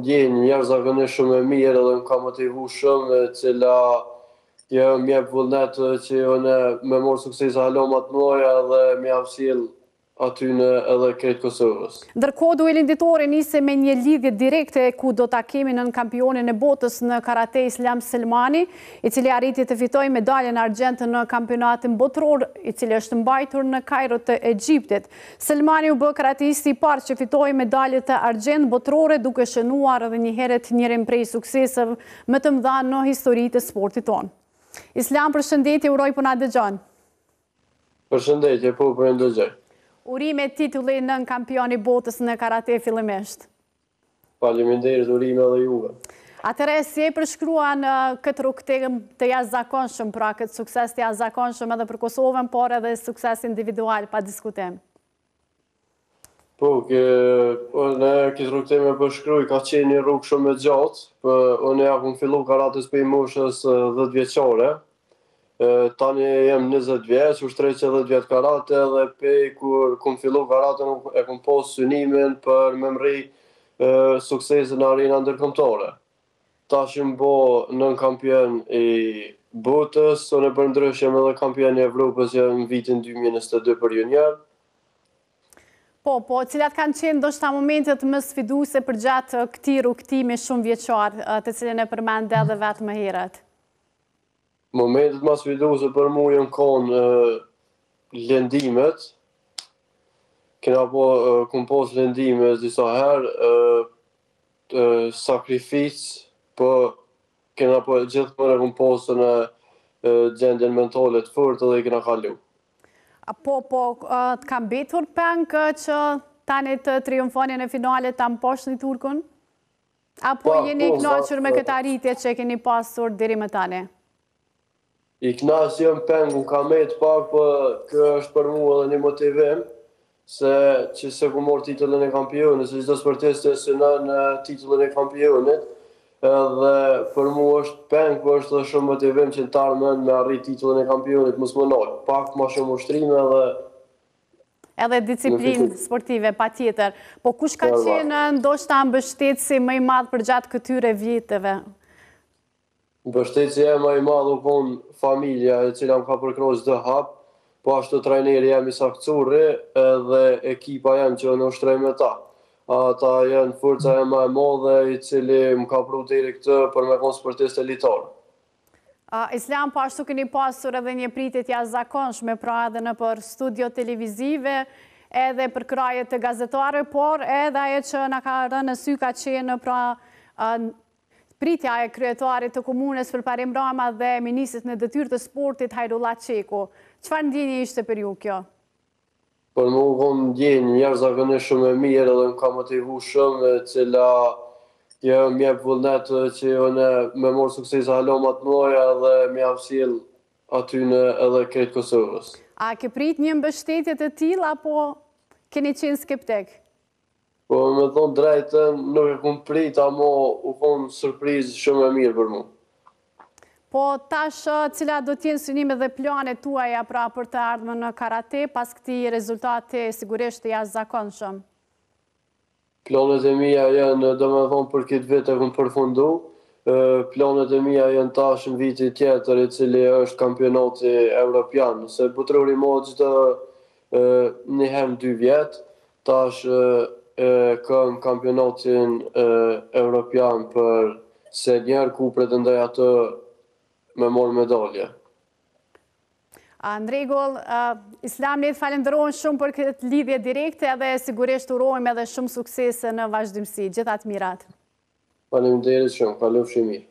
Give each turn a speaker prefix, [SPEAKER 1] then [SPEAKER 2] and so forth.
[SPEAKER 1] ndjenjë jashtëzakonisht shumë e mirë edhe më ka motivu shumë, e cila më jep vullnet që unë me morë suksese hala më të mëdha dhe më ia sjell aty në edhe krejt Kosovës.
[SPEAKER 2] Ndërkohë, dueli nditori nisi me një lidhje direkte ku do ta kemi nën kampionin e botës në karate Islam Selmani, i cili arriti të fitojë medaljen argjend në kampionatin botror, i cili është mbajtur në Kairo të Egjiptit. Selmani u bë karateisti i parë që fitoi medalje të argjend botrore, duke shënuar edhe një herët njërin prej sukseseve më të mëdha në historitë e sportit tonë. Islam, përshëndetje, uroj po na dëgjon.
[SPEAKER 1] Përshëndetje, po e ndëgjoj.
[SPEAKER 2] Urime titulli nën kampioni botës në karate fillimisht.
[SPEAKER 1] Faleminderit, urime edhe juve.
[SPEAKER 2] Atëre, si e përshkruan këtë rrugtim të jashtëzakonshëm, pra këtë sukses të jashtëzakonshëm edhe për Kosovën, por edhe sukses individual pa diskutim?
[SPEAKER 1] Po, në këtë rrugtim e përshkruj ka qenë një rrugë shumë e gjatë, unë ja kum fillu karates për i moshës 10 vjeçare. Tani jem 20 vjeç, ushtrej që 10 vjetë karate dhe pej kur kum fillu karate e kum pas synimin për me mri suksesin në arena ndërkombëtare. Tash më bo nën kampion i botës, unë e përndryshem edhe kampion i Evropës në vitin 2022 për junior.
[SPEAKER 2] Po, cilat kanë qenë ndoshta momentet më sfiduese për gjatë këtij rrugtimi shumë vjeçar, të cilën e përmend edhe vetë më herët?
[SPEAKER 1] Momentet më sfiduese për mua janë konë lëndimet. Kum pas lëndime disa herë, sakrificë, po gjithmonë kum pas në gjendjen mentale të fortë dhe i kena kalu.
[SPEAKER 2] Po, të kam betur peng që tani të triumfoni në finale ta mposhni Turkun? Apo jeni i kënaqur me këtë arritje që keni pasur deri më tani?
[SPEAKER 1] I kënaq jam pengu ka me të pak, për kjo është për mua edhe një motivim, se ku morë titullin e kampionit, se çdo sportist e synon titullin e kampionit, edhe për mua është peng, për është dhe shumë motivim që në tarmen me arrit titullin e kampionit, mos më nalë, pak ma shumë ushtrime edhe...
[SPEAKER 2] Edhe disiplinë sportive, pa tjetër. Po kush ka qenë ndoshta mbështetësi më i madh për gjatë këtyre vjeteve?
[SPEAKER 1] Mbështetësia më i madh u konë familja e cila më ka përkrahur çdo hap, po ashtu trajneri jam Isak Curri edhe ekipa jam që unë ushtrej me ta. Ata janë forca e më e madhe i cili më ka pru deri këtë për me konë sportist elitar.
[SPEAKER 2] Islam, po ashtu keni pasur edhe një pritje të jashtëzakonshme, pra edhe në për studio televizive, edhe për kraje të gazetarëve, por edhe ajo që na ka rënë në sy ka qenë pra pritja e kryetarit të komunës Parim Rama dhe ministrit në detyrë të sportit Hajrullah Çeku. Çfarë ndjenje ishte për ju kjo?
[SPEAKER 1] Për mua konë ndjenjë jashtëzakonisht shumë e mirë dhe më ka motivu shumë, e cila më jep vullnet që unë me morë suksese hala më të mëdha dhe më ia sjell aty në edhe krejt Kosovës.
[SPEAKER 2] A ke prit një mbështetje të tillë apo keni qenë skeptik?
[SPEAKER 1] Po me thonë drejtën, nuk e kum prit, ama u konë surprizë shumë e mirë për mua.
[SPEAKER 2] Po tash, cilat do t'jenë synimet dhe planet tuaja pra për të ardhmen në karate, pas këtij rezultati sigurisht të jashtëzakonshëm?
[SPEAKER 1] Planet e mia janë, domethënë për këtë vit e kum përfundu. Planet e mia janë tash në vitin tjetër, i cili është kampionati evropian, se botrori mohon çdo një herë në 2 vjet. Tash kam kampionatin evropian për senior ku pretendoj atë me morë medalje.
[SPEAKER 2] Në rregull, Islam, ne të falenderojmë shumë për këtë lidhje direkte edhe sigurisht urojmë edhe shumë suksese në vazhdimsi. Gjithat mirat.
[SPEAKER 1] Faleminderit shumë, kalofshi mirë.